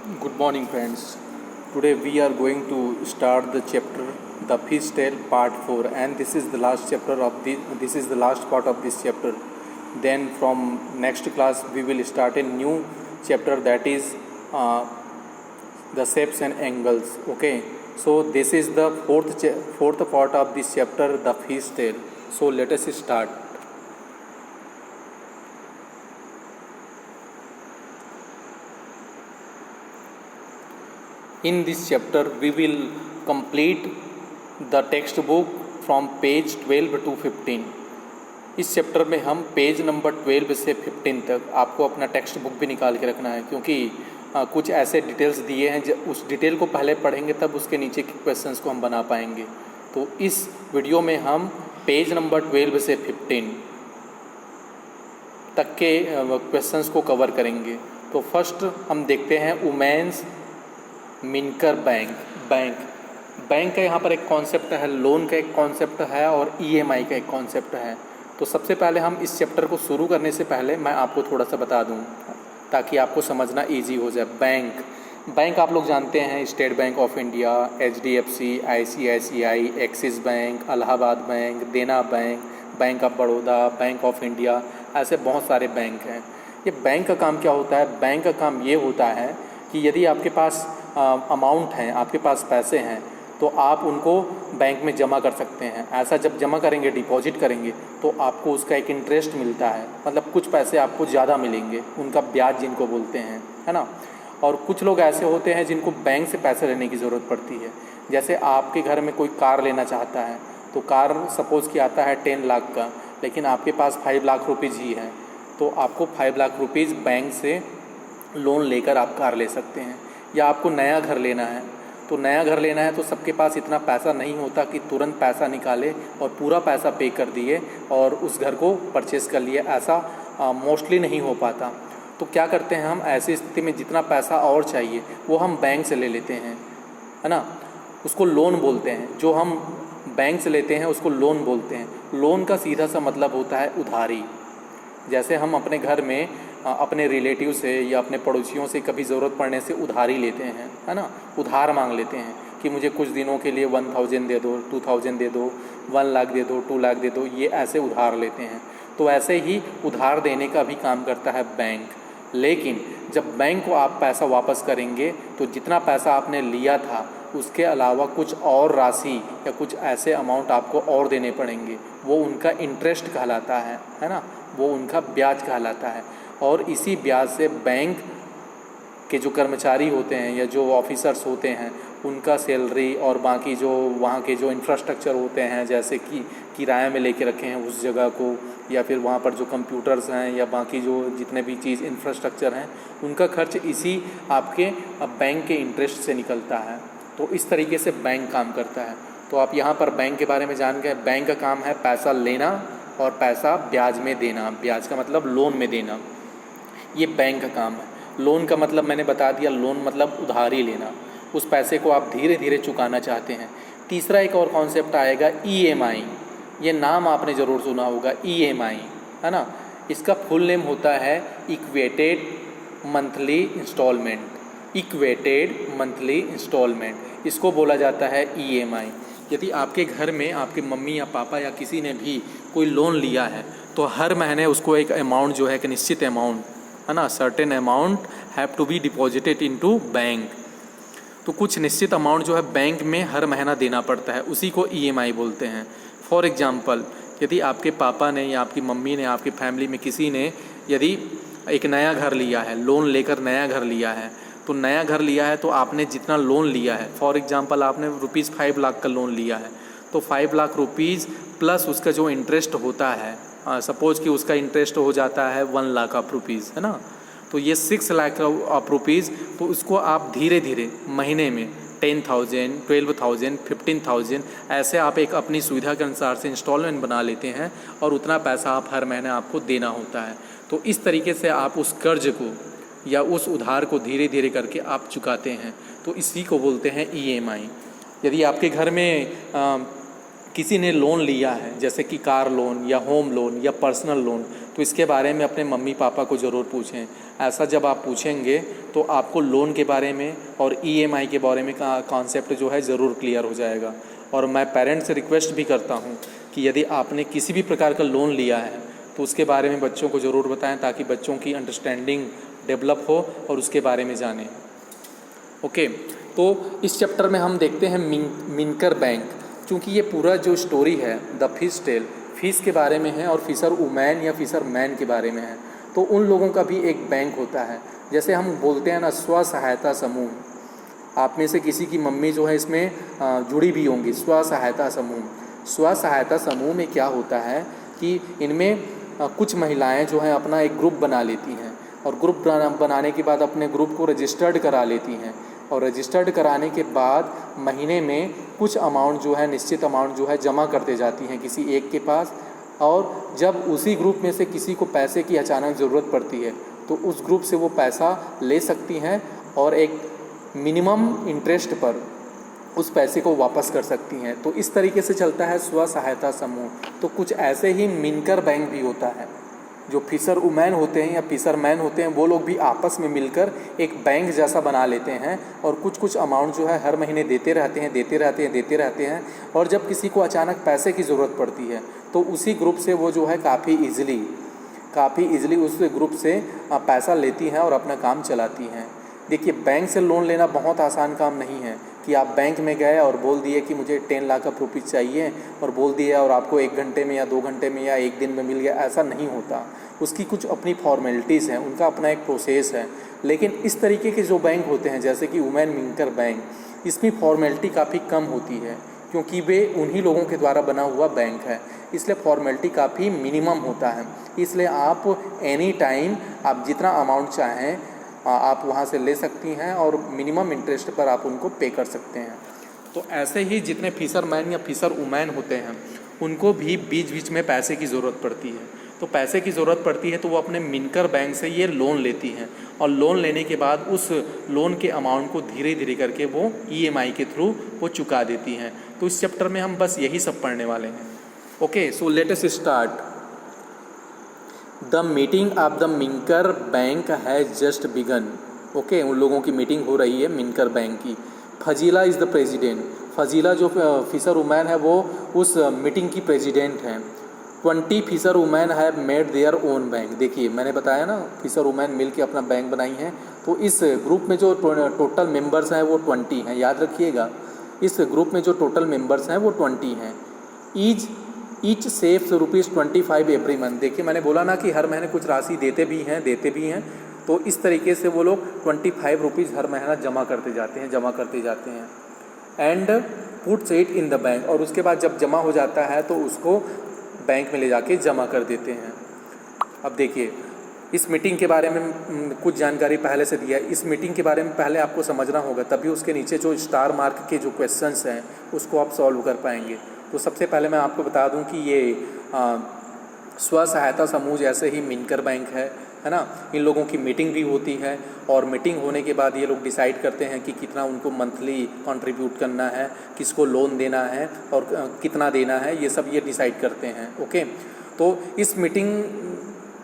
Good morning, friends. Today we are going to start the chapter The Fish Tale Part 4, and this is the last part of this chapter. Then from next class we will start a new chapter, that is the shapes and angles. Okay. So this is the fourth part of this chapter, The Fish Tale. So let us start. In this chapter, we will complete the text book from page 12 to 15. इस chapter में हम page number 12 से 15 तक आपको अपना text book भी निकाल के रखना है, क्योंकि कुछ ऐसे डिटेल्स दिए हैं उस डिटेल को पहले पढ़ेंगे तब उसके नीचे के क्वेश्चंस को हम बना पाएंगे। तो इस वीडियो में हम पेज नंबर 12 से 15 तक के क्वेश्चंस को कवर करेंगे। तो फर्स्ट हम देखते हैं वुमेन्स मिनकर बैंक का यहाँ पर एक कॉन्सेप्ट है, लोन का एक कॉन्सेप्ट है और ईएमआई का एक कॉन्सेप्ट है। तो सबसे पहले हम इस चैप्टर को शुरू करने से पहले मैं आपको थोड़ा सा बता दूँ ताकि आपको समझना इजी हो जाए। बैंक आप लोग जानते हैं, State Bank of India, HDFC, ICICI, Axis Bank, Allahabad Bank, Dena Bank, Bank of Baroda, Bank of India, ऐसे बहुत सारे बैंक हैं। ये बैंक का काम क्या होता है? बैंक का काम ये होता है कि यदि आपके पास अमाउंट हैं, आपके पास पैसे हैं, तो आप उनको बैंक में जमा कर सकते हैं। ऐसा जब जमा करेंगे, डिपॉजिट करेंगे, तो आपको उसका एक इंटरेस्ट मिलता है, मतलब कुछ पैसे आपको ज़्यादा मिलेंगे, उनका ब्याज जिनको बोलते हैं, है ना। और कुछ लोग ऐसे होते हैं जिनको बैंक से पैसे लेने की ज़रूरत पड़ती है। जैसे आपके घर में कोई कार लेना चाहता है, तो कार सपोज़ कि आता है 10 लाख का, लेकिन आपके पास 5 लाख रुपीज़ ही है, तो आपको 5 लाख रुपीज़ बैंक से लोन लेकर आप कार ले सकते हैं। या आपको नया घर लेना है, तो नया घर लेना है तो सबके पास इतना पैसा नहीं होता कि तुरंत पैसा निकाले और पूरा पैसा पे कर दिए और उस घर को परचेस कर लिए, ऐसा मोस्टली नहीं हो पाता। तो क्या करते हैं हम, ऐसी स्थिति में जितना पैसा और चाहिए वो हम बैंक से ले लेते हैं, है ना। उसको लोन बोलते हैं, जो हम बैंक से लेते हैं उसको लोन बोलते हैं। लोन का सीधा सा मतलब होता है उधारी। जैसे हम अपने घर में अपने रिलेटिव से या अपने पड़ोसियों से कभी ज़रूरत पड़ने से उधारी लेते हैं, है ना, उधार मांग लेते हैं कि मुझे कुछ दिनों के लिए 1000 दे दो, 2000 दे दो, 1 लाख दे दो, 2 लाख दे दो, ये ऐसे उधार लेते हैं। तो ऐसे ही उधार देने का भी काम करता है बैंक। लेकिन जब बैंक को आप पैसा वापस करेंगे तो जितना पैसा आपने लिया था उसके अलावा कुछ और राशि या कुछ ऐसे अमाउंट आपको और देने पड़ेंगे, वो उनका इंटरेस्ट कहलाता है ना, वो उनका ब्याज कहलाता है। और इसी ब्याज से बैंक के जो कर्मचारी होते हैं या जो ऑफिसर्स होते हैं उनका सैलरी और बाकी जो वहाँ के जो इंफ्रास्ट्रक्चर होते हैं, जैसे कि किराए में लेके रखे हैं उस जगह को, या फिर वहाँ पर जो कंप्यूटर्स हैं या बाकी जो जितने भी चीज़ इंफ्रास्ट्रक्चर हैं, उनका खर्च इसी आपके बैंक के इंटरेस्ट से निकलता है। तो इस तरीके से बैंक काम करता है। तो आप यहाँ पर बैंक के बारे में जान गए। बैंक का काम है पैसा लेना और पैसा ब्याज में देना। ब्याज का मतलब लोन में देना, ये बैंक का काम है। लोन का मतलब मैंने बता दिया, लोन मतलब उधारी लेना, उस पैसे को आप धीरे धीरे चुकाना चाहते हैं। तीसरा एक और कॉन्सेप्ट आएगा ईएमआई। ये नाम आपने ज़रूर सुना होगा, ईएमआई, है ना। इसका फुल नेम होता है equated monthly instalment. Equated monthly instalment, इसको बोला जाता है ईएमआई। यदि आपके घर में आपके मम्मी या पापा या किसी ने भी कोई लोन लिया है तो हर महीने उसको एक अमाउंट जो है, एक निश्चित अमाउंट, है ना, certain amount have to be deposited into bank. तो कुछ निश्चित अमाउंट जो है बैंक में हर महीना देना पड़ता है, उसी को ईएमआई बोलते हैं। फॉर एग्जांपल, यदि आपके पापा ने या आपकी मम्मी ने, आपकी फैमिली में किसी ने यदि एक नया घर लिया है, लोन लेकर नया घर लिया है, तो नया घर लिया है तो आपने जितना लोन लिया है, फॉर एग्जांपल आपने रुपीज़ 5 लाख का लोन लिया है, तो 5 लाख रुपीज़ प्लस उसका जो इंटरेस्ट होता है, सपोज़ कि उसका इंटरेस्ट हो जाता है 1 लाख ऑफ रुपीज़, है ना, तो ये 6 लाख ऑफ रुपीज़, तो उसको आप धीरे धीरे महीने में 10,000, 12,000, 15,000 ऐसे आप एक अपनी सुविधा के अनुसार से इंस्टॉलमेंट बना लेते हैं और उतना पैसा आप हर महीने आपको देना होता है। तो इस तरीके से आप उस कर्ज को या उस उधार को धीरे धीरे करके आप चुकाते हैं। तो इसी को बोलते हैं ईएमआई। यदि आपके घर में किसी ने लोन लिया है जैसे कि कार लोन या होम लोन या पर्सनल लोन, तो इसके बारे में अपने मम्मी पापा को ज़रूर पूछें। ऐसा जब आप पूछेंगे तो आपको लोन के बारे में और EMI के बारे में का कॉन्सेप्ट जो है ज़रूर क्लियर हो जाएगा। और मैं पेरेंट्स से रिक्वेस्ट भी करता हूँ कि यदि आपने किसी भी प्रकार का लोन लिया है तो उसके बारे में बच्चों को ज़रूर बताएं, ताकि बच्चों की अंडरस्टैंडिंग डेवलप हो और उसके बारे में जानें। ओके, तो इस चैप्टर में हम देखते हैं मिनकर बैंक। क्योंकि ये पूरा जो स्टोरी है द फिश टेल, फिश के बारे में है और फिशर वुमेन या फिशर मैन के बारे में है। तो उन लोगों का भी एक बैंक होता है, जैसे हम बोलते हैं ना स्व सहायता समूह। आप में से किसी की मम्मी जो है इसमें जुड़ी भी होंगी, स्व सहायता समूह। स्व सहायता समूह में क्या होता है कि इनमें कुछ महिलाएं जो हैं अपना एक ग्रुप बना लेती हैं, और ग्रुप बनाने के बाद अपने ग्रुप को रजिस्टर्ड करा लेती हैं, और रजिस्टर्ड कराने के बाद महीने में कुछ अमाउंट जो है, निश्चित अमाउंट जो है जमा करते जाती हैं किसी एक के पास। और जब उसी ग्रुप में से किसी को पैसे की अचानक ज़रूरत पड़ती है तो उस ग्रुप से वो पैसा ले सकती हैं और एक मिनिमम इंटरेस्ट पर उस पैसे को वापस कर सकती हैं। तो इस तरीके से चलता है स्व सहायता समूह। तो कुछ ऐसे ही मिनकर बैंक भी होता है। जो फिशर वुमेन होते हैं या फिशर मैन होते हैं वो लोग भी आपस में मिलकर एक बैंक जैसा बना लेते हैं और कुछ कुछ अमाउंट जो है हर महीने देते रहते हैं। और जब किसी को अचानक पैसे की ज़रूरत पड़ती है तो उसी ग्रुप से वो जो है काफ़ी ईज़िली उस ग्रुप से पैसा लेती हैं और अपना काम चलाती हैं। देखिए, बैंक से लोन लेना बहुत आसान काम नहीं है कि आप बैंक में गए और बोल दिए कि मुझे 10 लाख का रुपये चाहिए और बोल दिए और आपको 1 घंटे में या 2 घंटे में या 1 दिन में मिल गया। ऐसा नहीं होता, उसकी कुछ अपनी फॉर्मेलिटीज़ हैं, उनका अपना एक प्रोसेस है। लेकिन इस तरीके के जो बैंक होते हैं जैसे कि वुमेन मिनकर बैंक, इसमें फॉर्मेलिटी काफ़ी कम होती है क्योंकि वे उन्हीं लोगों के द्वारा बना हुआ बैंक है, इसलिए फॉर्मेलिटी काफ़ी मिनिमम होता है। इसलिए आप एनी टाइम आप जितना अमाउंट चाहें आप वहाँ से ले सकती हैं और मिनिमम इंटरेस्ट पर आप उनको पे कर सकते हैं। तो ऐसे ही जितने फिशर मैन या फिशर वुमेन होते हैं उनको भी बीच बीच में पैसे की ज़रूरत पड़ती है। तो पैसे की ज़रूरत पड़ती है तो वो अपने मिनकर बैंक से ये लोन लेती हैं, और लोन लेने के बाद उस लोन के अमाउंट को धीरे धीरे करके वो EMI के थ्रू वो चुका देती हैं। तो इस चैप्टर में हम बस यही सब पढ़ने वाले हैं। Okay, so let us start. The meeting of the Minkar bank has just begun. Okay, उन लोगों की मीटिंग हो रही है मिनकर बैंक की। Fazila is the president. Fazila जो फिशर वुमेन है वो उस मीटिंग की प्रेसिडेंट हैं। 20 fisher women have made their own bank. देखिए, मैंने बताया ना फिशर वुमेन मिल के अपना बैंक बनाई हैं। तो इस ग्रुप में जो टोटल मेंबर्स हैं वो 20 हैं, याद रखिएगा। इस ग्रुप में जो टोटल मेंबर्स हैं वो 20 हैं। Each saves ₹25 every month. देखिए, मैंने बोला ना कि हर महीने कुछ राशि देते भी हैं। तो इस तरीके से वो लोग ₹25 हर महीना जमा करते जाते हैं and puts it in the bank. और उसके बाद जब जमा हो जाता है तो उसको बैंक में ले जाके जमा कर देते हैं। अब देखिए, इस मीटिंग के बारे में कुछ जानकारी पहले से दिया है। इस मीटिंग के बारे में पहले आपको समझना होगा, तभी उसके नीचे जो स्टार मार्क के जो क्वेश्चंस हैं उसको आप सॉल्व कर पाएंगे। तो सबसे पहले मैं आपको बता दूं कि ये स्व सहायता समूह जैसे ही मिनकर बैंक है ना, इन लोगों की मीटिंग भी होती है और मीटिंग होने के बाद ये लोग डिसाइड करते हैं कि कितना उनको मंथली कंट्रीब्यूट करना है, किसको लोन देना है और कितना देना है, ये सब ये डिसाइड करते हैं। ओके, तो इस मीटिंग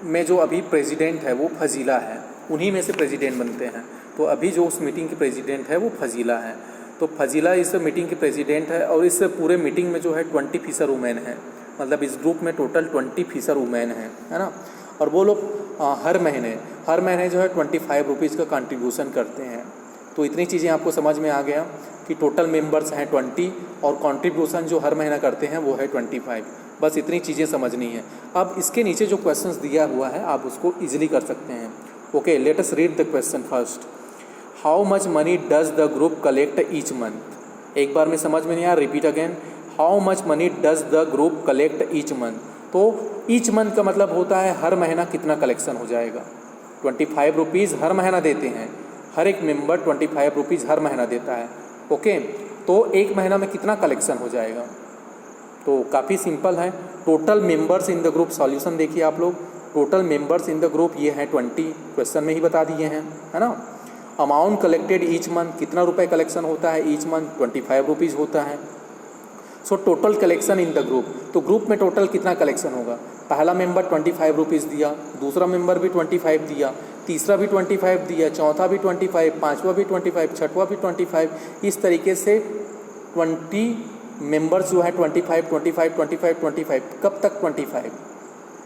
में जो अभी प्रेसिडेंट है वो फजीला है, उन्हीं में से प्रेसिडेंट बनते हैं। तो अभी जो उस मीटिंग की प्रेसिडेंट है वो फजीला है। तो फजीला इस मीटिंग की प्रेसिडेंट है और इस पूरे मीटिंग में जो है 20 फिशर वुमेन है, मतलब इस ग्रुप में टोटल 20 फिशर वुमेन है ना। और वो लोग हर महीने जो है ₹25 का कंट्रीब्यूशन करते हैं। तो इतनी चीज़ें आपको समझ में आ गया कि टोटल मेंबर्स हैं 20 और कंट्रीब्यूशन जो हर महीना करते हैं वो है 25। बस इतनी चीज़ें समझनी है। अब इसके नीचे जो क्वेश्चंस दिया हुआ है आप उसको ईजिली कर सकते हैं। Okay, let us read the question first. How much money does the group collect each month. एक बार में समझ में नहीं आया, repeat again. How much money does the group collect each month. तो ईच मंथ का मतलब होता है हर महीना कितना कलेक्शन हो जाएगा। ₹25 हर महीना देते हैं, हर एक मेंबर ₹25 हर महीना देता है। ओके, तो एक महीना में कितना कलेक्शन हो जाएगा। तो काफ़ी सिंपल है। Total members in the group, solution देखिए आप लोग। Total members in the group ये हैं 20, क्वेश्चन में ही बता दिए हैं, है ना। अमाउंट कलेक्टेड ईच मंथ, कितना रुपए कलेक्शन होता है ईच मंथ, ₹25 होता है। So total collection in the group, तो ग्रुप में टोटल कितना कलेक्शन होगा? पहला मेंबर 25 रुपीज़ दिया, दूसरा मेंबर भी 25 दिया, तीसरा भी 25 दिया, चौथा भी 25, पाँचवा भी 25, छठवा भी 25, इस तरीके से 20 मेंबर्स जो है 25, 25, 25, 25, कब तक 25?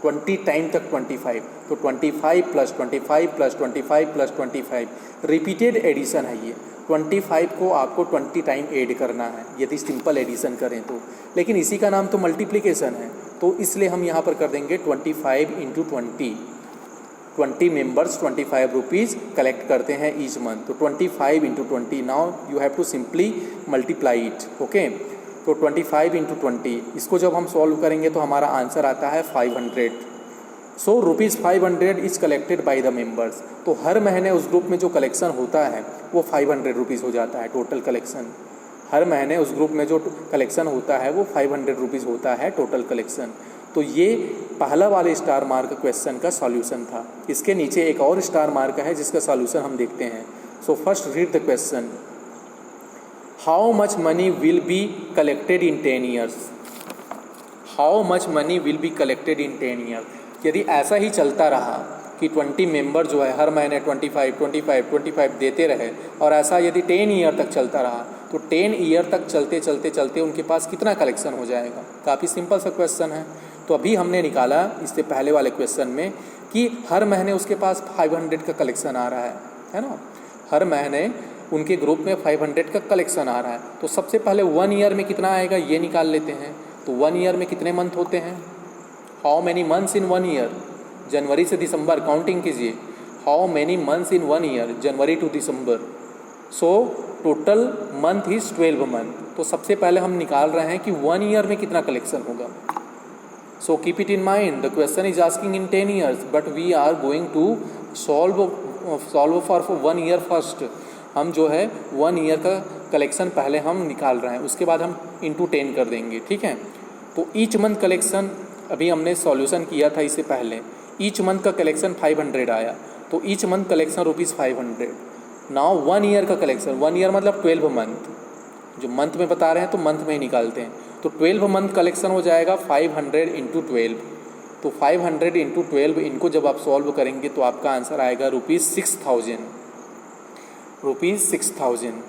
20 टाइम तक 25, तो 25 plus 25 plus 25 plus 25 repeated addition है ये। 25 को आपको 20 टाइम ऐड करना है यदि सिंपल एडिशन करें तो, लेकिन इसी का नाम तो मल्टीप्लिकेशन है, तो इसलिए हम यहाँ पर कर देंगे 25 इंटू 20 मेंबर्स 25 रुपीज़ कलेक्ट करते हैं ईच मंथ, तो 25 into 20, now you have to simply multiply it, okay. तो 25 इंटू 20, इसको जब हम सॉल्व करेंगे तो हमारा आंसर आता है 500। सो ₹500 is collected by the members, तो हर महीने उस ग्रुप में जो कलेक्शन होता है वो 500 रुपीज़ हो जाता है टोटल कलेक्शन। हर महीने उस ग्रुप में जो कलेक्शन होता है वो 500 रुपीज़ होता है टोटल कलेक्शन। तो ये पहला वाले स्टार मार्क क्वेश्चन का सॉल्यूशन था। इसके नीचे एक और स्टार मार्क है जिसका सॉल्यूशन हम देखते हैं। So first read the question, how much money will be collected in 10 years? How much money will be collected in 10 years? यदि ऐसा ही चलता रहा कि 20 मेंबर जो है हर महीने 25, 25, 25 देते रहे और ऐसा यदि 10 ईयर तक चलता रहा तो 10 ईयर तक चलते चलते चलते उनके पास कितना कलेक्शन हो जाएगा? काफ़ी सिंपल सा क्वेश्चन है। तो अभी हमने निकाला इससे पहले वाले क्वेश्चन में कि हर महीने उसके पास 500 का कलेक्शन आ रहा है ना। हर महीने उनके ग्रुप में 500 का कलेक्शन आ रहा है, तो सबसे पहले 1 ईयर में कितना आएगा ये निकाल लेते हैं। तो 1 ईयर में कितने मंथ होते हैं? How many months in 1 year? जनवरी से दिसंबर काउंटिंग कीजिए। How many months in 1 year? January to December. So total month is 12 month. तो सबसे पहले हम निकाल रहे हैं कि 1 ईयर में कितना कलेक्शन होगा। So keep it in mind, the question is asking in 10 years but we are going to solve for 1 year first. हम जो है 1 ईयर का कलेक्शन पहले हम निकाल रहे हैं, उसके बाद हम इंटू 10 कर देंगे, ठीक है। तो ईच मंथ कलेक्शन अभी हमने सॉल्यूशन किया था इससे पहले, ईच मंथ का कलेक्शन 500 आया, तो each month collection ₹500। Now 1 year का कलेक्शन, 1 ईयर मतलब 12 मंथ, जो मंथ में बता रहे हैं तो मंथ में ही निकालते हैं। तो 12 मंथ कलेक्शन हो जाएगा 500 इंटू 12। तो 500 इंटू 12 इनको जब आप सॉल्व करेंगे तो आपका आंसर आएगा ₹6000। ₹6000।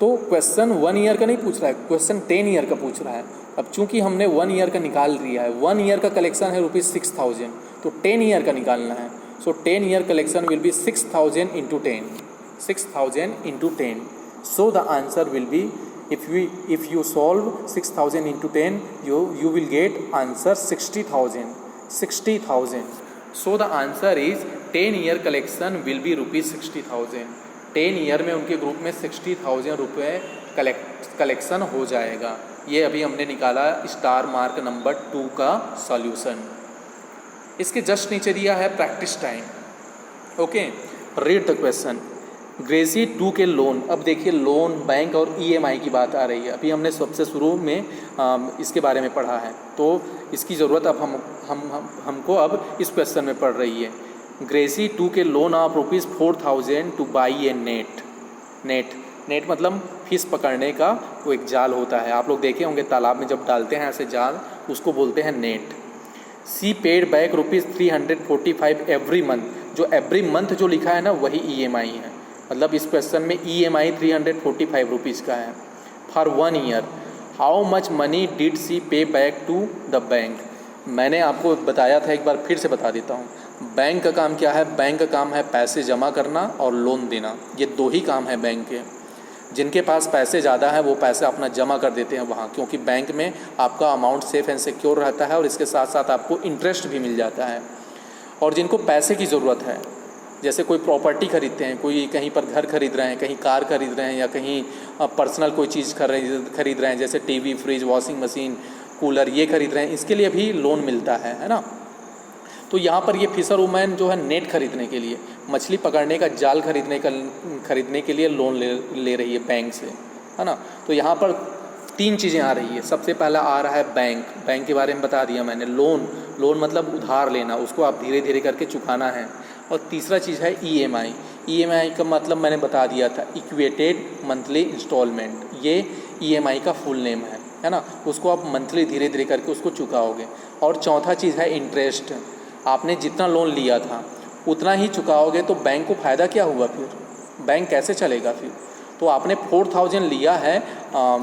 तो क्वेश्चन 1 ईयर का नहीं पूछ रहा है, क्वेश्चन 10 ईयर का पूछ रहा है। अब चूंकि हमने 1 ईयर का निकाल लिया है, 1 ईयर का कलेक्शन है ₹6000, तो 10 ईयर का निकालना है। सो 10 year collection will be 6000 into 10, 6000 into 10। So the answer will be, if you solve 6000 into 10, you will get answer 60,000. So the answer is 10 year collection will be ₹60,000. 10 year में उनके group में 60,000 रुपये collection हो जाएगा। ये अभी हमने निकाला स्टार मार्क नंबर 2 का सॉल्यूशन। इसके जस्ट नीचे दिया है practice time. Okay, read the question. Gracy 2 के लोन, अब देखिए लोन, बैंक और EMI की बात आ रही है। अभी हमने सबसे शुरू में इसके बारे में पढ़ा है, तो इसकी ज़रूरत अब हमको अब इस क्वेश्चन में पड़ रही है। ग्रेसी 2 के loan of ₹4000 to buy a net मतलब फिश पकड़ने का वो एक जाल होता है, आप लोग देखे होंगे तालाब में जब डालते हैं ऐसे जाल, उसको बोलते हैं नेट। सी पेड बैक ₹345 एवरी मंथ, जो एवरी मंथ जो लिखा है ना वही EMI है, मतलब इस क्वेश्चन में EMI ₹345 का है for 1 year. How much money did she pay back to the bank? मैंने आपको बताया था, एक बार फिर से बता देता हूँ। बैंक का काम क्या है? बैंक का काम है पैसे जमा करना और लोन देना, ये 2 ही काम है बैंक के। जिनके पास पैसे ज़्यादा है वो पैसे अपना जमा कर देते हैं वहाँ, क्योंकि बैंक में आपका अमाउंट सेफ एंड सिक्योर रहता है और इसके साथ साथ आपको इंटरेस्ट भी मिल जाता है। और जिनको पैसे की ज़रूरत है, जैसे कोई प्रॉपर्टी खरीदते हैं, कोई कहीं पर घर खरीद रहे हैं, कहीं कार खरीद रहे हैं, या कहीं पर्सनल कोई चीज़ खरीद रहे हैं, जैसे TV, fridge, washing machine, cooler, ये खरीद रहे हैं, इसके लिए भी लोन मिलता है ना। तो यहाँ पर ये फिशर वुमेन जो है नेट खरीदने के लिए, मछली पकड़ने का जाल खरीदने के लिए लोन ले रही है बैंक से, है ना। तो यहाँ पर 3 चीज़ें आ रही है। सबसे पहला आ रहा है बैंक के बारे में बता दिया मैंने। लोन मतलब उधार लेना, उसको आप धीरे धीरे करके चुकाना है। और तीसरा चीज़ है EMI का मतलब मैंने बता दिया था, इक्वेटेड मंथली इंस्टॉलमेंट, ये EMI का फुल नेम है। है ना, उसको आप मंथली धीरे धीरे करके उसको चुकाओगे। और चौथा चीज़ है इंटरेस्ट। आपने जितना लोन लिया था उतना ही चुकाओगे तो बैंक को फ़ायदा क्या हुआ, फिर बैंक कैसे चलेगा फिर। तो आपने 4000 लिया है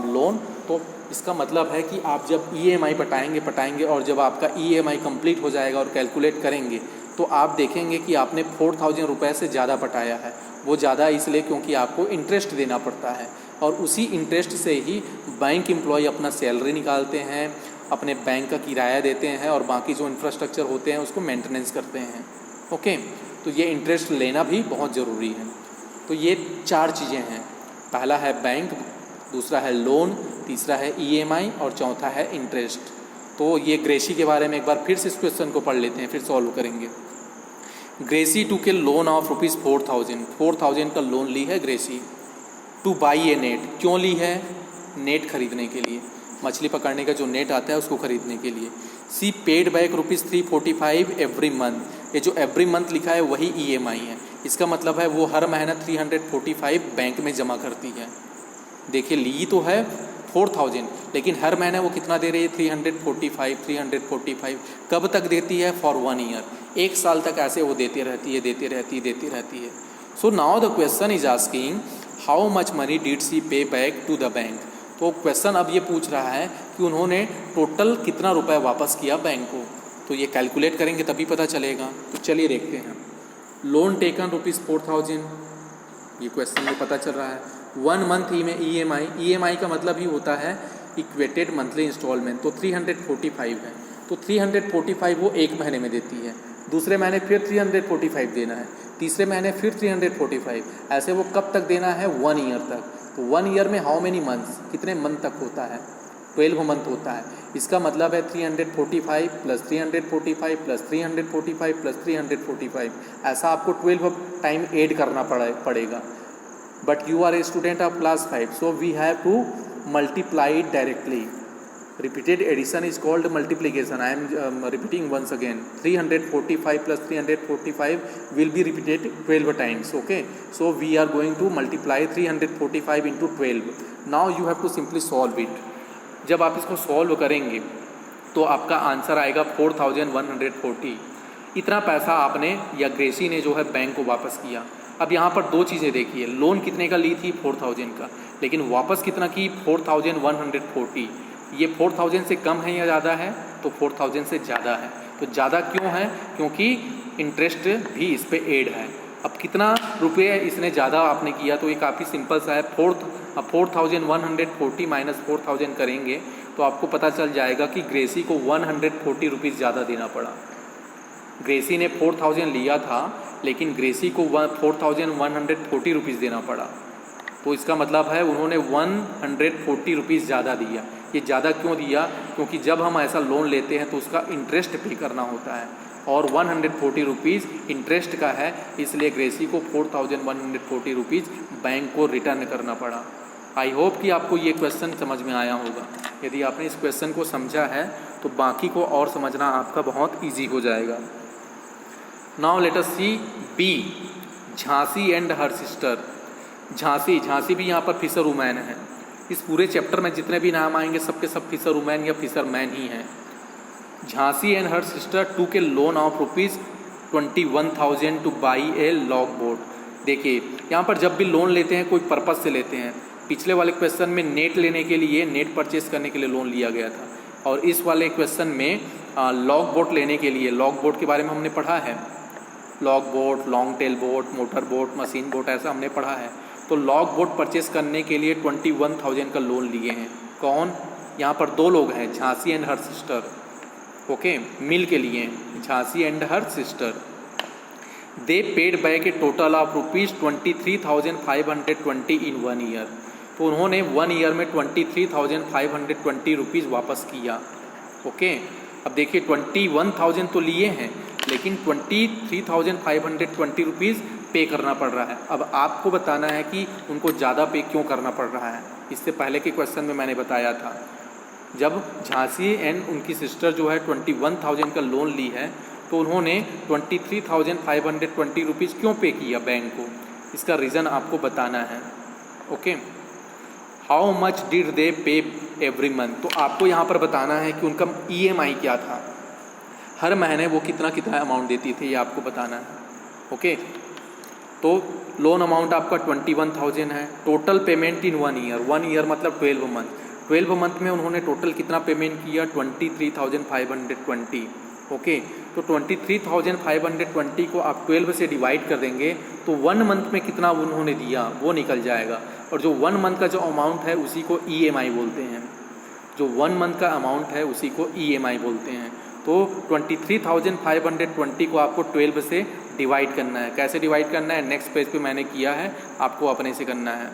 लोन, तो इसका मतलब है कि आप जब EMI पटाएंगे और जब आपका EMI कंप्लीट हो जाएगा और कैलकुलेट करेंगे तो आप देखेंगे कि आपने 4000 रुपये से ज़्यादा पटाया है। वो ज़्यादा इसलिए क्योंकि आपको इंटरेस्ट देना पड़ता है, और उसी इंटरेस्ट से ही बैंक एम्प्लॉय अपना सैलरी निकालते हैं, अपने बैंक का किराया देते हैं और बाकी जो इंफ्रास्ट्रक्चर होते हैं उसको मेंटेनेंस करते हैं। ओके, तो ये इंटरेस्ट लेना भी बहुत ज़रूरी है। तो ये 4 चीज़ें हैं, पहला है बैंक, दूसरा है लोन, तीसरा है EMI और चौथा है इंटरेस्ट। तो ये ग्रेसी के बारे में एक बार फिर से इस क्वेश्चन को पढ़ लेते हैं, फिर सॉल्व करेंगे। ग्रेसी टू के लोन ऑफ ₹4000 का लोन ली है Gracy to buy a net. क्यों ली है? नेट खरीदने के लिए, मछली पकड़ने का जो नेट आता है उसको खरीदने के लिए। सी पेड बैक ₹345 एवरी मंथ। ये जो एवरी मंथ लिखा है वही EMI है। इसका मतलब है वो हर महीना 345 बैंक में जमा करती है। देखिए ली तो है 4000, लेकिन हर महीने वो कितना दे रही है? 345। कब तक देती है? फॉर 1 ईयर, 1 साल तक ऐसे वो देती रहती है। So now the question is asking how much money did she pay back to the bank. तो क्वेश्चन अब ये पूछ रहा है कि उन्होंने टोटल कितना रुपए वापस किया बैंक को। तो ये कैलकुलेट करेंगे तभी पता चलेगा। तो चलिए देखते हैं। लोन टेकन ₹4000, ये क्वेश्चन में पता चल रहा है। 1 मंथ में EMI का मतलब ही होता है इक्वेटेड मंथली इंस्टॉलमेंट। तो 345 है, तो 345 वो 1 महीने में देती है, दूसरे महीने फिर 345 देना है, तीसरे महीने फिर 345, ऐसे वो कब तक देना है? 1 ईयर तक। तो 1 ईयर में हाउ मेनी मंथ्स, कितने मंथ तक होता है? 12 मंथ होता है। इसका मतलब है 345 प्लस 345 प्लस 345 प्लस 345, ऐसा आपको 12 टाइम ऐड करना पड़ेगा। But you are a student of class 5, so we have to multiply it directly. Repeated addition is called multiplication. I am repeating once again. 345 plus 345 will be repeated 12 times. Okay, so we are going to multiply 345 into 12. Now you have to simply solve it. जब आप इसको solve करेंगे तो आपका answer आएगा 4140। इतना पैसा आपने या ग्रेसी ने जो है बैंक को वापस किया। अब यहाँ पर 2 चीज़ें देखिए, लोन कितने का ली थी? 4000 का, लेकिन वापस कितना की? 4140। ये 4000 से कम है या ज़्यादा है? तो 4000 से ज़्यादा है। तो ज़्यादा क्यों है? क्योंकि इंटरेस्ट भी इस पे ऐड है। अब कितना रुपये इसने ज़्यादा आपने किया? तो ये काफ़ी सिंपल सा है। 4140 माइनस 4000 करेंगे तो आपको पता चल जाएगा कि ग्रेसी को 140 रुपीज़ ज़्यादा देना पड़ा। ग्रेसी ने 4000 लिया था, लेकिन ग्रेसी को 4140 रुपीज़ देना पड़ा। तो इसका मतलब है उन्होंने 140 रुपीज़ ज़्यादा दिया। ये ज़्यादा क्यों दिया? क्योंकि जब हम ऐसा लोन लेते हैं तो उसका इंटरेस्ट पे करना होता है, और 140 रुपीज़ इंटरेस्ट का है, इसलिए ग्रेसी को 4140 रुपीज़ बैंक को रिटर्न करना पड़ा। आई होप कि आपको ये क्वेश्चन समझ में आया होगा। यदि आपने इस क्वेश्चन को समझा है तो बाकी को और समझना आपका बहुत ईजी हो जाएगा। Now let us see B, Jhansi and her sister. Jhansi भी यहाँ पर फिशर वुमैन है। इस पूरे चैप्टर में जितने भी नाम आएंगे सबके सब फिशर वुमैन या फिशर मैन ही हैं। Jhansi and her sister took के loan of ₹21,000 to buy a log boat. देखिए यहाँ पर जब भी लोन लेते हैं कोई पर्पज़ से लेते हैं। पिछले वाले क्वेश्चन में नेट लेने के लिए, नेट परचेस करने के लिए लोन लिया गया था, और इस वाले क्वेश्चन में लॉग बोट लेने के लिए, लॉग बोट के बारे में हमने पढ़ा है। Log boat, long tail boat, motor boat, machine boat, ऐसा हमने पढ़ा है। तो लॉग बोट परचेस करने के लिए 21,000 का लोन लिए हैं। कौन? यहाँ पर 2 लोग हैं, Jhansi and her sister. Okay, मिल के लिए Jhansi and her sister. They paid back a total of ₹23,520 in 1 year. तो उन्होंने 1 ईयर में 23,520 रुपीज़ वापस किया। ओके, अब देखिए 21,000 तो लिए हैं, लेकिन 23,520 रुपीज़ पे करना पड़ रहा है। अब आपको बताना है कि उनको ज़्यादा पे क्यों करना पड़ रहा है। इससे पहले के क्वेश्चन में मैंने बताया था, जब झांसी एंड उनकी सिस्टर जो है 21,000 का लोन ली है, तो उन्होंने 23,520 रुपीज़ क्यों पे किया बैंक को, इसका रीज़न आपको बताना है। Okay, how much did they पे एवरी मंथ, तो आपको यहाँ पर बताना है कि उनका EMI क्या था, हर महीने वो कितना कितना अमाउंट देती थी, ये आपको बताना है। ओके, तो लोन अमाउंट आपका 21,000 है। Total payment in 1 year, 1 year मतलब 12 मंथ, 12 मंथ में उन्होंने टोटल कितना पेमेंट किया, 23,520। ओके, तो 23,520 को आप 12 से डिवाइड कर देंगे तो 1 मंथ में कितना उन्होंने दिया वो निकल जाएगा। और जो 1 मंथ का जो अमाउंट है उसी को EMI बोलते हैं, जो 1 मंथ का अमाउंट है उसी को EMI बोलते हैं। तो 23,520 को आपको 12 से डिवाइड करना है। कैसे डिवाइड करना है, नेक्स्ट पेज पे मैंने किया है, आपको अपने से करना है।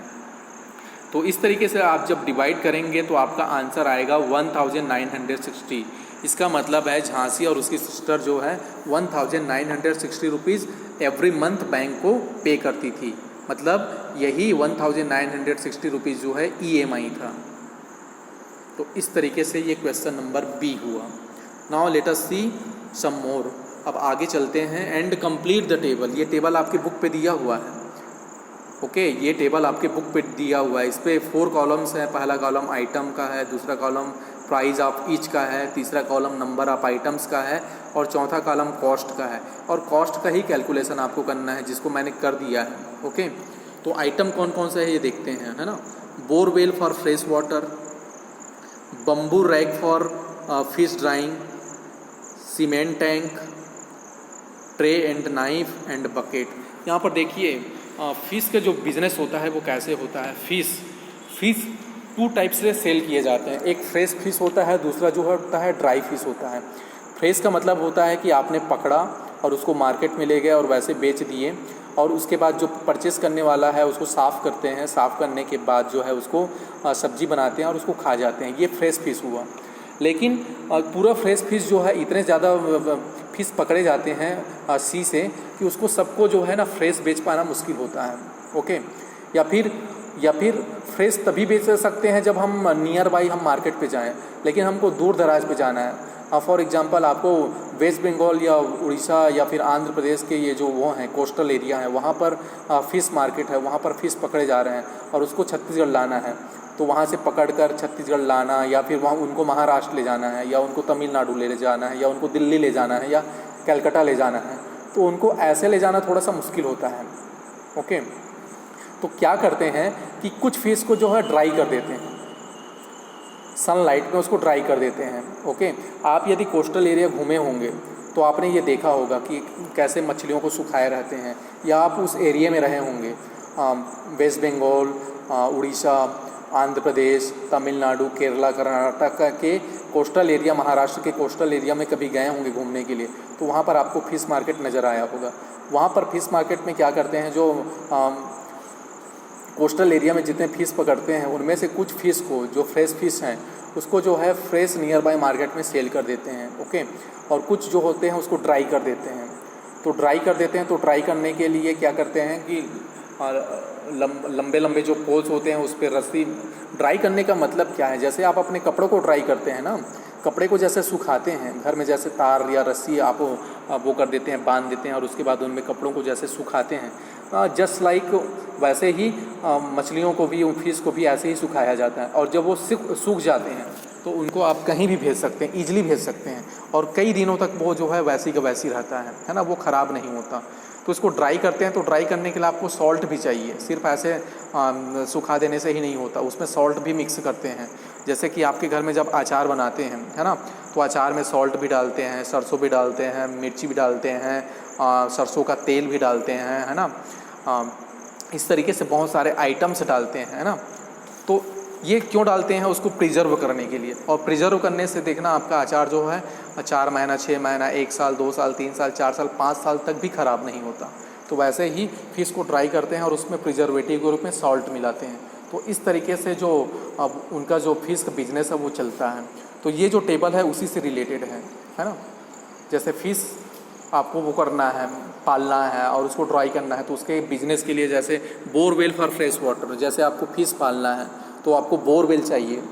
तो इस तरीके से आप जब डिवाइड करेंगे तो आपका आंसर आएगा 1960। इसका मतलब है झांसी और उसकी सिस्टर जो है 1960 रुपीज़ एवरी मंथ बैंक को पे करती थी, मतलब यही 1960 रुपीज़ जो है EMI था। तो इस तरीके से ये क्वेश्चन नंबर B हुआ। नाउ लेट अस सी सम मोर। अब आगे चलते हैं एंड कंप्लीट द टेबल। ये टेबल आपकी बुक पे दिया हुआ है। ओके, ये टेबल आपके बुक पे दिया हुआ है। इस पर 4 कॉलम्स हैं। पहला कॉलम आइटम का है, दूसरा कॉलम प्राइस ऑफ ईच का है, तीसरा कॉलम नंबर ऑफ आइटम्स का है और चौथा कॉलम कॉस्ट का है। और कॉस्ट का ही कैलकुलेशन आपको करना है, जिसको मैंने कर दिया है। ओके, तो आइटम कौन कौन से है ये देखते हैं, है ना। Borewell for fresh water, bamboo rack for fish drawing, cement tank, tray and knife and bucket. यहाँ पर देखिए फ़िश का जो बिज़नेस होता है वो कैसे होता है। फ़िश 2 टाइप से सेल किए जाते हैं। एक फ्रेश फ़िश होता है, दूसरा जो होता है ड्राई फ़िश होता है। फ्रेश का मतलब होता है कि आपने पकड़ा और उसको मार्केट में ले गए और वैसे बेच दिए, और उसके बाद जो परचेस करने वाला है उसको साफ़ करते हैं। साफ़ करने के बाद जो है उसको सब्जी बनाते हैं और उसको खा जाते हैं। ये फ्रेश फ़िश हुआ। लेकिन पूरा फ्रेश फ़िश जो है, इतने ज़्यादा फ़िश पकड़े जाते हैं सी से कि उसको सबको जो है ना फ्रेश बेच पाना मुश्किल होता है। ओके, या फिर फ्रेश तभी बेच सकते हैं जब हम नियर बाई हम मार्केट पे जाएं, लेकिन हमको दूर दराज पे जाना है। फॉर एग्जांपल आपको वेस्ट बंगाल या उड़ीसा या फिर आंध्र प्रदेश के ये जो वो हैं कोस्टल एरिया हैं, वहाँ पर फ़िश मार्केट है, वहाँ पर फ़िश पकड़े जा रहे हैं और उसको छत्तीसगढ़ लाना है। तो वहाँ से पकड़कर छत्तीसगढ़ लाना, या फिर वहाँ उनको महाराष्ट्र ले जाना है, या उनको तमिलनाडु ले जाना है, या उनको दिल्ली ले जाना है, या कलकत्ता ले जाना है, तो उनको ऐसे ले जाना थोड़ा सा मुश्किल होता है। ओके, तो क्या करते हैं कि कुछ फ़िश को जो है ड्राई कर देते हैं, सनलाइट में उसको ड्राई कर देते हैं। ओके, आप यदि कोस्टल एरिया घूमे होंगे तो आपने ये देखा होगा कि कैसे मछलियों को सुखाए रहते हैं, या आप उस एरिया में रहे होंगे, वेस्ट बंगाल, उड़ीसा, आंध्र प्रदेश, तमिलनाडु, केरला, कर्नाटक के कोस्टल एरिया, महाराष्ट्र के कोस्टल एरिया में कभी गए होंगे घूमने के लिए, तो वहाँ पर आपको फ़िश मार्केट नज़र आया होगा। वहाँ पर फ़िश मार्केट में क्या करते हैं, जो कोस्टल एरिया में जितने फ़िश पकड़ते हैं उनमें से कुछ फ़िश को, जो फ्रेश फ़िश हैं उसको जो है फ्रेश नियर बाय मार्केट में सेल कर देते हैं। ओके, और कुछ जो होते हैं उसको ड्राई कर देते हैं। तो ड्राई कर देते हैं, तो ड्राई करने के लिए क्या करते हैं कि लंबे लंबे जो पोल्स होते हैं उस पर रस्सी। ड्राई करने का मतलब क्या है, जैसे आप अपने कपड़ों को ड्राई करते हैं ना, कपड़े को जैसे सुखाते हैं घर में, जैसे तार या रस्सी आप वो कर देते हैं, बांध देते हैं, और उसके बाद उनमें कपड़ों को जैसे सुखाते हैं, जस्ट लाइक वैसे ही मछलियों को भी, फ़िश को भी ऐसे ही सुखाया जाता है। और जब वो सूख जाते हैं तो उनको आप कहीं भी भेज सकते हैं, ईजिली भेज सकते हैं, और कई दिनों तक वो जो है वैसी का वैसी रहता है ना, वो ख़राब नहीं होता। तो इसको ड्राई करते हैं। तो ड्राई करने के लिए आपको सॉल्ट भी चाहिए, सिर्फ ऐसे सुखा देने से ही नहीं होता, उसमें सॉल्ट भी मिक्स करते हैं। जैसे कि आपके घर में जब अचार बनाते हैं, है ना, तो अचार में सॉल्ट भी डालते हैं, सरसों भी डालते हैं, मिर्ची भी डालते हैं, सरसों का तेल भी डालते हैं, है ना, इस तरीके से बहुत सारे आइटम्स डालते हैं, है ना। तो ये क्यों डालते हैं, उसको प्रिजर्व करने के लिए। और प्रिजर्व करने से देखना आपका अचार जो है 4 महीना, 6 महीना, 1 साल, 2 साल, 3 साल, 4 साल, 5 साल तक भी ख़राब नहीं होता। तो वैसे ही फ़िश को ड्राई करते हैं और उसमें प्रिजर्वेटिव के रूप में सॉल्ट मिलाते हैं। तो इस तरीके से जो अब उनका जो फ़िश का बिजनेस है वो चलता है। तो ये जो टेबल है उसी से रिलेटेड है ना। जैसे फ़िश आपको वो करना है, पालना है और उसको ड्राई करना है, तो उसके बिजनेस के लिए जैसे बोरवेल फॉर फ्रेश वाटर, जैसे आपको फ़िश पालना है तो आपको बोरवेल चाहिए।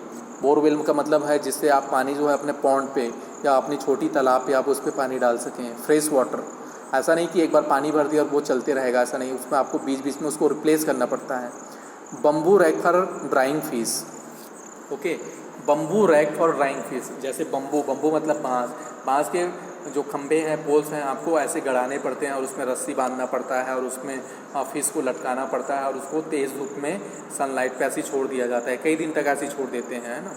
बोरवेल का मतलब है जिससे आप पानी जो है अपने पॉन्ड पे या अपनी छोटी तालाब पे आप उस पर पानी डाल सकें। फ्रेश वाटर, ऐसा नहीं कि एक बार पानी भर दिया और वो चलते रहेगा, ऐसा नहीं, उसमें आपको बीच बीच में उसको रिप्लेस करना पड़ता है। Bamboo rack for drawing fish. Okay, bamboo rack for drawing fish. जैसे बम्बू मतलब बांस के जो खंभे हैं, पोल्स हैं, आपको ऐसे गड़ाने पड़ते हैं और उसमें रस्सी बांधना पड़ता है और उसमें फिश को लटकाना पड़ता है और उसको तेज़ धूप में सनलाइट पे ऐसे छोड़ दिया जाता है, कई दिन तक ऐसे छोड़ देते हैं, है ना।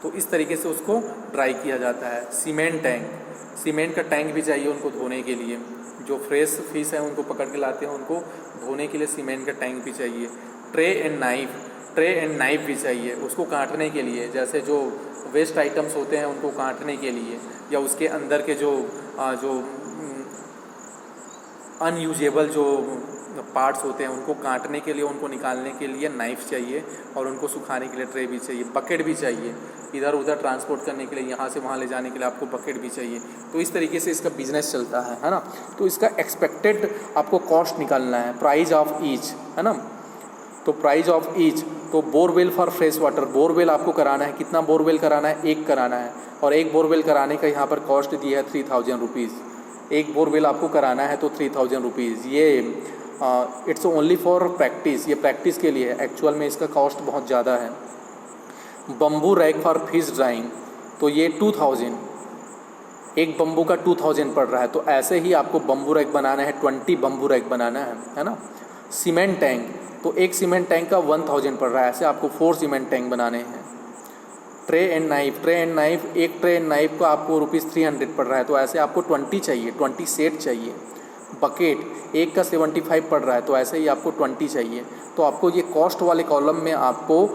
तो इस तरीके से उसको ड्राई किया जाता है। सीमेंट टैंक, सीमेंट का टैंक भी चाहिए उनको धोने के लिए। जो फ्रेश फिश है उनको पकड़ के लाते हैं, उनको धोने के लिए सीमेंट का टैंक भी चाहिए। ट्रे एंड नाइफ भी चाहिए उसको काटने के लिए। जैसे जो वेस्ट आइटम्स होते हैं उनको काटने के लिए, या उसके अंदर के जो अनयूजेबल जो पार्ट्स होते हैं उनको काटने के लिए, उनको निकालने के लिए नाइफ़ चाहिए, और उनको सुखाने के लिए ट्रे भी चाहिए। बकेट भी चाहिए, इधर उधर ट्रांसपोर्ट करने के लिए, यहाँ से वहाँ ले जाने के लिए आपको बकेट भी चाहिए। तो इस तरीके से इसका बिजनेस चलता है ना। तो इसका एक्सपेक्टेड आपको कॉस्ट निकालना है, प्राइस ऑफ ईच, है ना। तो प्राइस ऑफ ईच, तो borewell for fresh water, borewell आपको कराना है, कितना बोरवेल कराना है, एक कराना है, और एक बोरवेल कराने का यहाँ पर कॉस्ट दी है 3000 रुपीज़। एक बोरवेल आपको कराना है तो 3000 रुपीज़। ये इट्स ओनली फॉर प्रैक्टिस, ये प्रैक्टिस के लिए है, एक्चुअल में इसका कॉस्ट बहुत ज़्यादा है। Bamboo rack for fish drawing, तो ये 2000, एक बम्बू का 2000 पड़ रहा है। तो ऐसे ही आपको बम्बू रैक बनाना है, 20 बम्बू रैक बनाना है ना। सीमेंट टैंक, तो एक सीमेंट टैंक का 1000 पड़ रहा है, ऐसे आपको 4 सीमेंट टैंक बनाने हैं। ट्रे एंड नाइफ, एक ट्रे एंड नाइफ का आपको ₹300 पड़ रहा है, तो ऐसे आपको 20 चाहिए, 20 सेट चाहिए। बकेट एक का 75 पड़ रहा है, तो ऐसे ही आपको 20 चाहिए। तो आपको ये कॉस्ट वाले कॉलम में आपको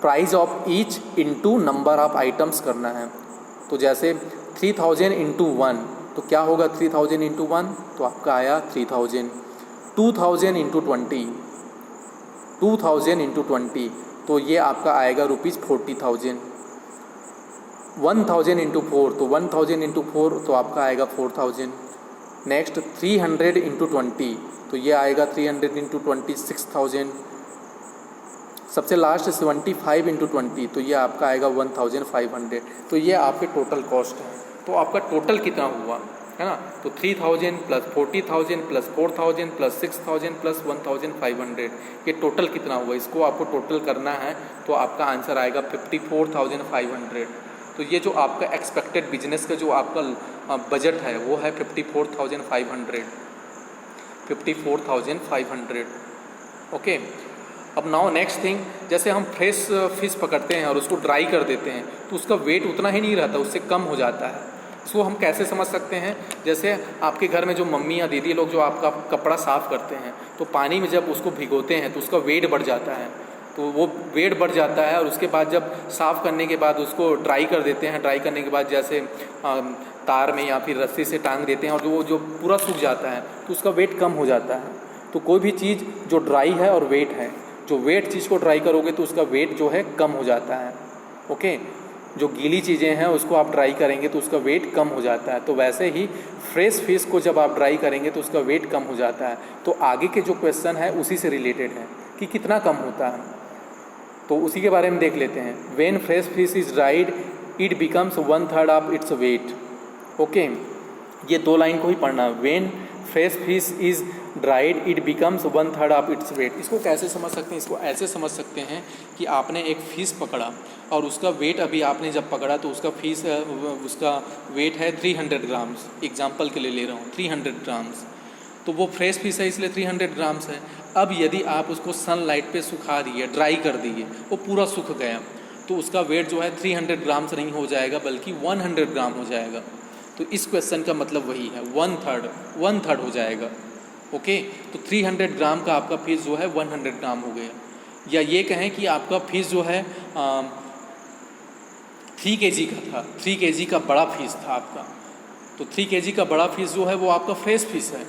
price of each into number of items करना है। तो जैसे 3000 इंटू 1, तो क्या होगा 3000 इंटू 1, तो आपका आया 3000। 2000 इंटू 20, 2000 इंटू 20, तो ये आपका आएगा ₹40,000। 1000 इंटू 4, तो 1000 इंटू 4, तो आपका आएगा 4000। नेक्स्ट 300 इंटू 20, तो ये आएगा 300 इंटू 20 6000। सबसे लास्ट 75 इंटू 20, तो ये आपका आएगा 1500। तो ये आपके टोटल कॉस्ट है। तो आपका टोटल कितना हुआ, है ना। तो 3000 प्लस 40,000 प्लस 4000 प्लस 6000 प्लस 1500, ये टोटल कितना हुआ, इसको आपको टोटल करना है। तो आपका आंसर आएगा 54,500। तो ये जो आपका एक्सपेक्टेड बिजनेस का जो आपका बजट है वो है 54,500, 54,500। ओके, अब नाउ नेक्स्ट थिंग, जैसे हम फ्रेश फिश पकड़ते हैं और उसको ड्राई कर देते हैं तो उसका वेट उतना ही नहीं रहता, उससे कम हो जाता है। इसको हम कैसे समझ सकते हैं, जैसे आपके घर में जो मम्मी या दीदी लोग जो आपका कपड़ा साफ़ करते हैं, तो पानी में जब उसको भिगोते हैं तो उसका वेट बढ़ जाता है, तो वो वेट बढ़ जाता है, और उसके बाद जब साफ़ करने के बाद उसको ड्राई कर देते हैं, ड्राई करने के बाद जैसे तार में या फिर रस्सी से टांग देते हैं और वो जो पूरा सूख जाता है तो उसका वेट कम हो जाता है। तो कोई भी चीज़ जो ड्राई है और वेट है, जो वेट चीज़ को ड्राई करोगे तो उसका वेट जो है कम हो जाता है। ओके, जो गीली चीज़ें हैं उसको आप ड्राई करेंगे तो उसका वेट कम हो जाता है। तो वैसे ही फ्रेश फिश को जब आप ड्राई करेंगे तो उसका वेट कम हो जाता है। तो आगे के जो क्वेश्चन है उसी से रिलेटेड है कि कितना कम होता है, तो उसी के बारे में देख लेते हैं। When fresh fish is dried it becomes 1/3 of its weight. Okay, ये 2 लाइन को ही पढ़ना। When fresh fish is dried it becomes 1/3 of its weight. इसको कैसे समझ सकते हैं, इसको ऐसे समझ सकते हैं कि आपने एक फ़िश पकड़ा और उसका वेट अभी आपने जब पकड़ा तो उसका फ़िश उसका वेट है 300 ग्राम्स, एग्जाम्पल के लिए ले रहा हूँ 300 ग्राम्स। तो वो फ्रेश फिश है इसलिए 300 ग्राम्स है। अब यदि आप उसको सनलाइट पे सुखा दिए, ड्राई कर दिए, वो पूरा सूख गया, तो उसका वेट जो है 300 ग्राम्स नहीं हो जाएगा बल्कि 100 ग्राम हो जाएगा। तो इस क्वेश्चन का मतलब वही है, 1/3 हो जाएगा। ओके, तो 300 ग्राम का आपका फिश जो है 100 ग्राम हो गया। या ये कहें कि आपका फिश जो है 3 kg का था, 3 kg का बड़ा फिश था आपका। तो 3 kg का बड़ा फिश जो है वो आपका फ्रेश फिश है।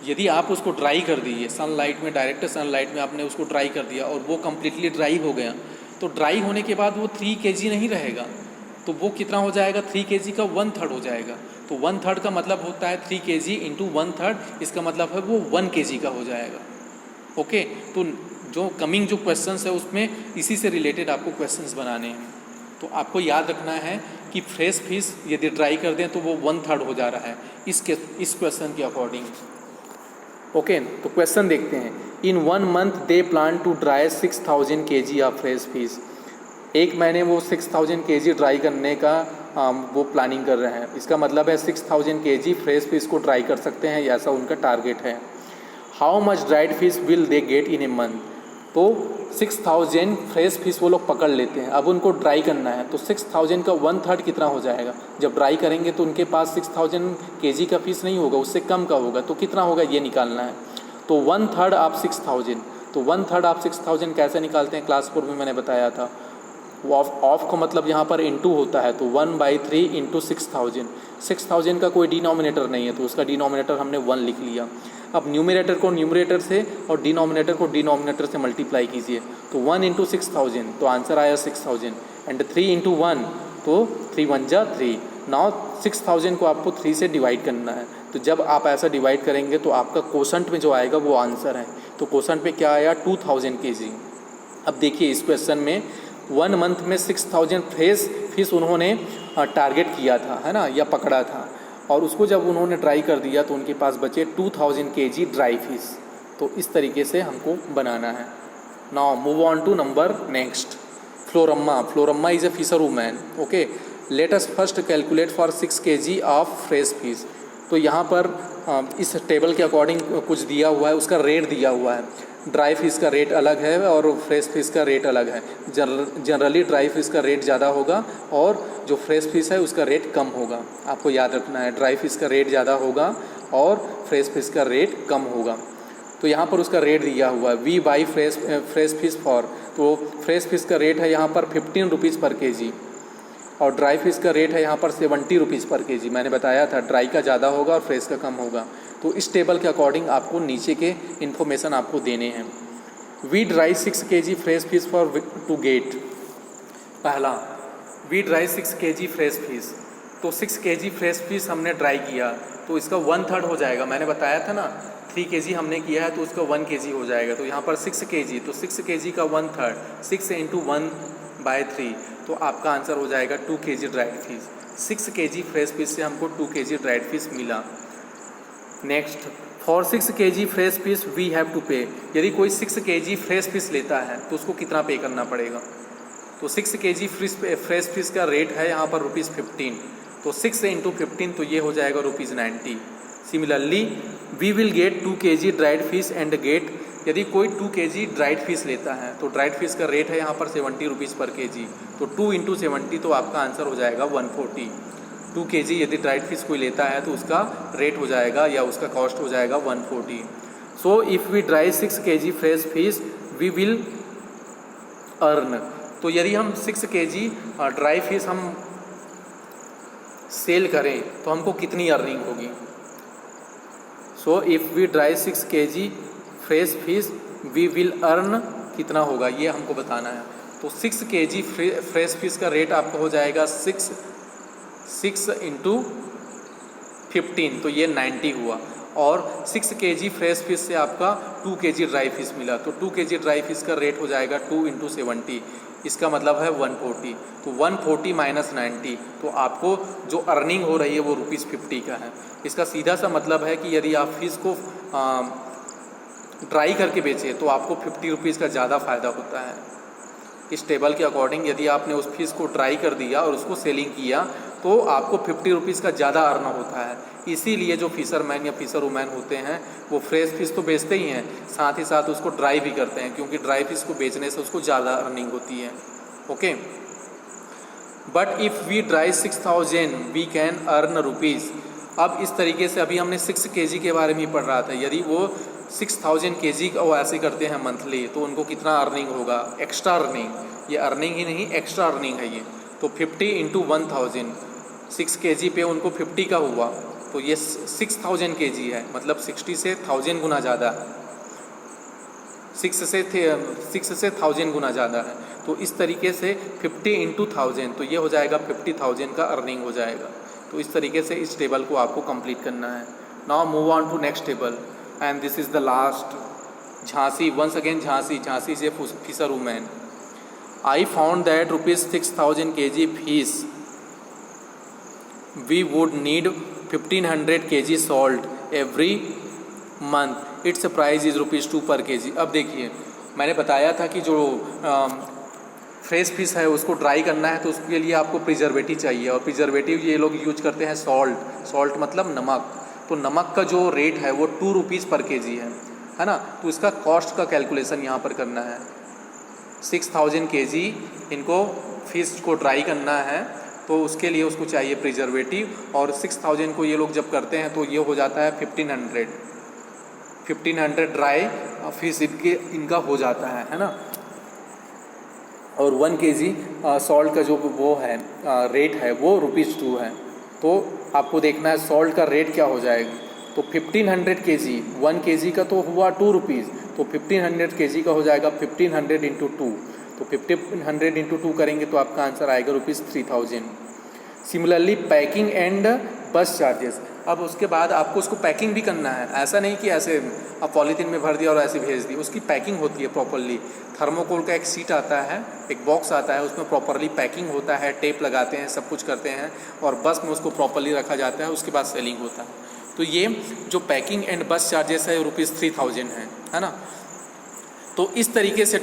यदि आप उसको ड्राई कर दीजिए सनलाइट में, डायरेक्ट सनलाइट में आपने उसको ड्राई कर दिया और वो कम्प्लीटली ड्राई हो गया, तो ड्राई होने के बाद वो 3 kg नहीं रहेगा, तो वो कितना हो जाएगा, 3 kg का 1/3 हो जाएगा। तो 1/3 का मतलब होता है 3 kg इंटू 1/3, इसका मतलब है वो 1 kg का हो जाएगा। ओके, तो जो कमिंग जो क्वेश्चंस है उसमें इसी से रिलेटेड आपको क्वेश्चंस बनाने हैं। तो आपको याद रखना है कि फ्रेश फिश यदि ड्राई कर दें तो वो 1/3 हो जा रहा है इस क्वेश्चन के अकॉर्डिंग। ओके, तो क्वेश्चन देखते हैं। In 1 month they plan to dry 6000 kg of fresh fish. एक महीने वो 6000 kg ड्राई करने का वो प्लानिंग कर रहे हैं। इसका मतलब है 6000 kg फ्रेश फिश को ड्राई कर सकते हैं, ऐसा उनका टारगेट है। How much dried fish will they get in a month. तो 6000 फ्रेश फिश वो लोग पकड़ लेते हैं, अब उनको ड्राई करना है तो 6000 का 1/3 कितना हो जाएगा। जब ड्राई करेंगे तो उनके पास 6000 kg का फिश नहीं होगा, उससे कम का होगा, तो कितना होगा ये निकालना है। तो 1/3 ऑफ 6000, तो 1/3 ऑफ 6000 कैसे निकालते हैं, क्लास 4 में मैंने बताया था। ऑफ का मतलब यहाँ पर इनटू होता है, तो 1/3 इंटू 6000। 6000 का कोई डिनोमिनेटर नहीं है तो उसका डिनोमिनेटर हमने 1 लिख लिया। अब न्यूमरेटर को न्यूमरेटर से और डिनोमिनेटर को डिनोमिनेटर से मल्टीप्लाई कीजिए, तो 1 इंटू 6000 तो आंसर आया 6000 एंड 3 इंटू 1 तो 3 1 जा 3। नाउ 6000 को आपको 3 से डिवाइड करना है, तो जब आप ऐसा डिवाइड करेंगे तो आपका कोशंट में जो आएगा वो आंसर है। तो कोशंट में क्या आया 2000 kg। अब देखिए इस क्वेश्चन में 1 मंथ में 6000 फ्रेश फिश उन्होंने टारगेट किया था, है ना, या पकड़ा था, और उसको जब उन्होंने ड्राई कर दिया तो उनके पास बचे 2000 kg ड्राई फिश। तो इस तरीके से हमको बनाना है। Now move on to number next, Floramma. Floramma is a fisher woman. Okay, let us first calculate for 6 kg of fresh fish. तो यहाँ पर इस टेबल के अकॉर्डिंग कुछ दिया हुआ है, उसका रेट दिया हुआ है। ड्राई फिश का रेट अलग है और फ्रेश फिश का रेट अलग है। जनरली ड्राई फिश का रेट ज़्यादा होगा और जो फ्रेश फिश है उसका रेट कम होगा। आपको याद रखना है, ड्राई फिश का रेट ज़्यादा होगा और फ्रेश फिश का रेट कम होगा। तो यहाँ पर उसका रेट दिया हुआ है, we buy fresh fish for. तो फ्रेश फिश का रेट है यहाँ पर 15 रुपीज़ पर kg और ड्राई फिश का रेट है यहाँ पर 70 रुपीज़ पर kg। मैंने बताया था ड्राई का ज़्यादा होगा और फ्रेश का कम होगा। तो इस टेबल के अकॉर्डिंग आपको नीचे के इन्फॉर्मेशन आपको देने हैं। We dry 6 kg fresh fish for to get. पहला, we dry 6 kg fresh fish. तो 6 kg फ्रेश फिश हमने ड्राई किया तो इसका 1/3 हो जाएगा। मैंने बताया था ना 3 kg हमने किया है तो उसका 1 kg हो जाएगा। तो यहाँ पर 6 kg, तो 6 kg का 1/3, 6 इंटू 1/3, तो आपका आंसर हो जाएगा 2 kg dried fish. 6 kg fresh fish से हमको 2 kg ड्राइड फिश मिला। Next, for 6 kg fresh fish we have to pay. यदि कोई 6 kg फ्रेश फिश लेता है तो उसको कितना पे करना पड़ेगा। तो 6 kg फ्रेश फिश का रेट है यहाँ पर ₹15, तो 6 इंटू 15 तो ये हो जाएगा ₹90। Similarly we will get 2 kg dried fish and get. यदि कोई 2 kg ड्राइड फिश लेता है तो ड्राइड फिश का रेट है यहाँ पर 70 रुपीज़ पर kg, तो 2 इंटू 70 तो आपका आंसर हो जाएगा 140। 2 kg यदि ड्राइड फिश कोई लेता है तो उसका रेट हो जाएगा या उसका कॉस्ट हो जाएगा 140। So if we dry 6 kg fresh fish we will earn. तो यदि हम 6 kg ड्राई फिश हम सेल करें तो हमको कितनी अर्निंग होगी। So if we dry 6 kg fresh fish we will earn कितना होगा ये हमको बताना है। तो 6 kg फ्रेश फिश का रेट आपको हो जाएगा 6 इंटू 15 तो ये 90 हुआ, और 6 kg फ्रेश फिश से आपका 2 kg ड्राई फिश मिला, तो 2 kg ड्राई फिश का रेट हो जाएगा 2 इंटू 70, इसका मतलब है 140। तो 140 माइनस 90, तो आपको जो अर्निंग हो रही है वो ₹50 का है। इसका सीधा सा मतलब है कि यदि आप फिश को ड्राई करके बेचें तो आपको 50 रुपीज़ का ज़्यादा फ़ायदा होता है। इस टेबल के अकॉर्डिंग यदि आपने उस फिश को ड्राई कर दिया और उसको सेलिंग किया तो आपको 50 रुपीज़ का ज़्यादा अर्न होता है। इसीलिए जो फिशरमैन या फिशर वुमैन होते हैं वो फ्रेश फिश तो बेचते ही हैं, साथ ही साथ उसको ड्राई भी करते हैं, क्योंकि ड्राई फिश को बेचने से उसको ज़्यादा अर्निंग होती है। Okay, but if we dry 6000 we can earn rupees. अब इस तरीके से अभी हमने 6 kg के बारे में पढ़ रहा था, यदि वो 6000 kg का वो ऐसे करते हैं मंथली तो उनको कितना अर्निंग होगा, एक्स्ट्रा अर्निंग। ये अर्निंग ही नहीं, एक्स्ट्रा अर्निंग है ये। तो 50 इंटू 1000, 6 kg पे उनको 50 का हुआ, तो ये 6000 kg है, मतलब 60 से 1000 गुना ज़्यादा है, 6 से 1000 गुना ज़्यादा है। तो इस तरीके से 50 इंटू 1000 तो ये हो जाएगा 50,000 का अर्निंग हो जाएगा। तो इस तरीके से इस टेबल को आपको कंप्लीट करना है। Now move on to next table and this is the last. Jhansi, once again Jhansi is a fisher woman. I found that ₹6,000 kg fish we would need 1500 kg salt every month, it's price is ₹2 पर kg। अब देखिए मैंने बताया था कि जो fresh fish है उसको ड्राई करना है तो उसके लिए आपको प्रिजर्वेटिव चाहिए, और प्रिजर्वेटिव ये लोग यूज करते हैं सॉल्ट मतलब नमक। तो नमक का जो रेट है वो ₹2 पर kg है ना। तो इसका कॉस्ट का कैलकुलेशन यहाँ पर करना है। 6000 kg इनको फिश को ड्राई करना है तो उसके लिए उसको चाहिए प्रिजर्वेटिव, और 6000 को ये लोग जब करते हैं तो ये हो जाता है 1500 ड्राई फिश इनका हो जाता है ना। और 1 kg सॉल्ट का जो वो है रेट है वो ₹2 है। तो आपको देखना है सॉल्ट का रेट क्या हो जाएगा। तो 1500 kg, 1 kg का तो हुआ ₹2, तो 1500 kg का हो जाएगा 1500 × 2। तो 1500 × 2 करेंगे तो आपका आंसर आएगा ₹3000। सिमिलरली पैकिंग एंड बस चार्जेस। अब उसके बाद आपको उसको पैकिंग भी करना है, ऐसा नहीं कि ऐसे अब पॉलीथीन में भर दिया और ऐसे भेज दी। उसकी पैकिंग होती है प्रॉपरली। थर्मोकोल का एक सीट आता है, एक बॉक्स आता है, उसमें प्रॉपरली पैकिंग होता है, टेप लगाते हैं, सब कुछ करते हैं और बस में उसको प्रॉपरली रखा जाता है, उसके बाद सेलिंग होता है। तो ये जो पैकिंग एंड बस चार्जेस है ₹3000 है ना। तो इस तरीके से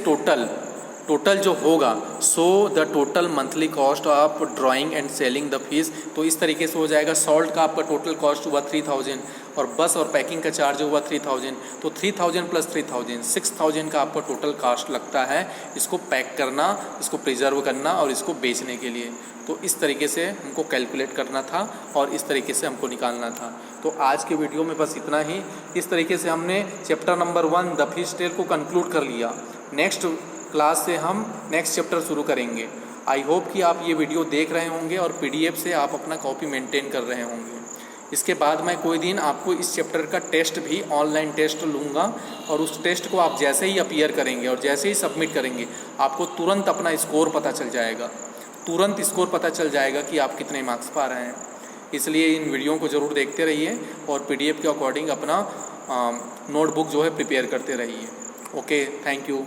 टोटल जो होगा, so the total monthly cost of drawing and selling the fish, तो इस तरीके से हो जाएगा। सॉल्ट का आपका टोटल कॉस्ट हुआ 3000 और बस और पैकिंग का चार्ज हुआ 3000। तो 3000 + 3000 6000 का आपका टोटल कॉस्ट लगता है इसको पैक करना, इसको प्रिजर्व करना और इसको बेचने के लिए। तो इस तरीके से हमको कैलकुलेट करना था और इस तरीके से हमको निकालना था। तो आज के वीडियो में बस इतना ही। इस तरीके से हमने chapter number 1 the fish tail को कंक्लूड कर लिया। नेक्स्ट क्लास से हम नेक्स्ट चैप्टर शुरू करेंगे। आई होप कि आप ये वीडियो देख रहे होंगे और PDF से आप अपना कॉपी मेंटेन कर रहे होंगे। इसके बाद मैं कोई दिन आपको इस चैप्टर का टेस्ट भी ऑनलाइन टेस्ट लूँगा और उस टेस्ट को आप जैसे ही अपीयर करेंगे और जैसे ही सबमिट करेंगे आपको तुरंत अपना स्कोर पता चल जाएगा, तुरंत स्कोर पता चल जाएगा कि आप कितने मार्क्स पा रहे हैं। इसलिए इन वीडियो को ज़रूर देखते रहिए और PDF के अकॉर्डिंग अपना नोटबुक जो है प्रिपेयर करते रहिए। Okay, thank you.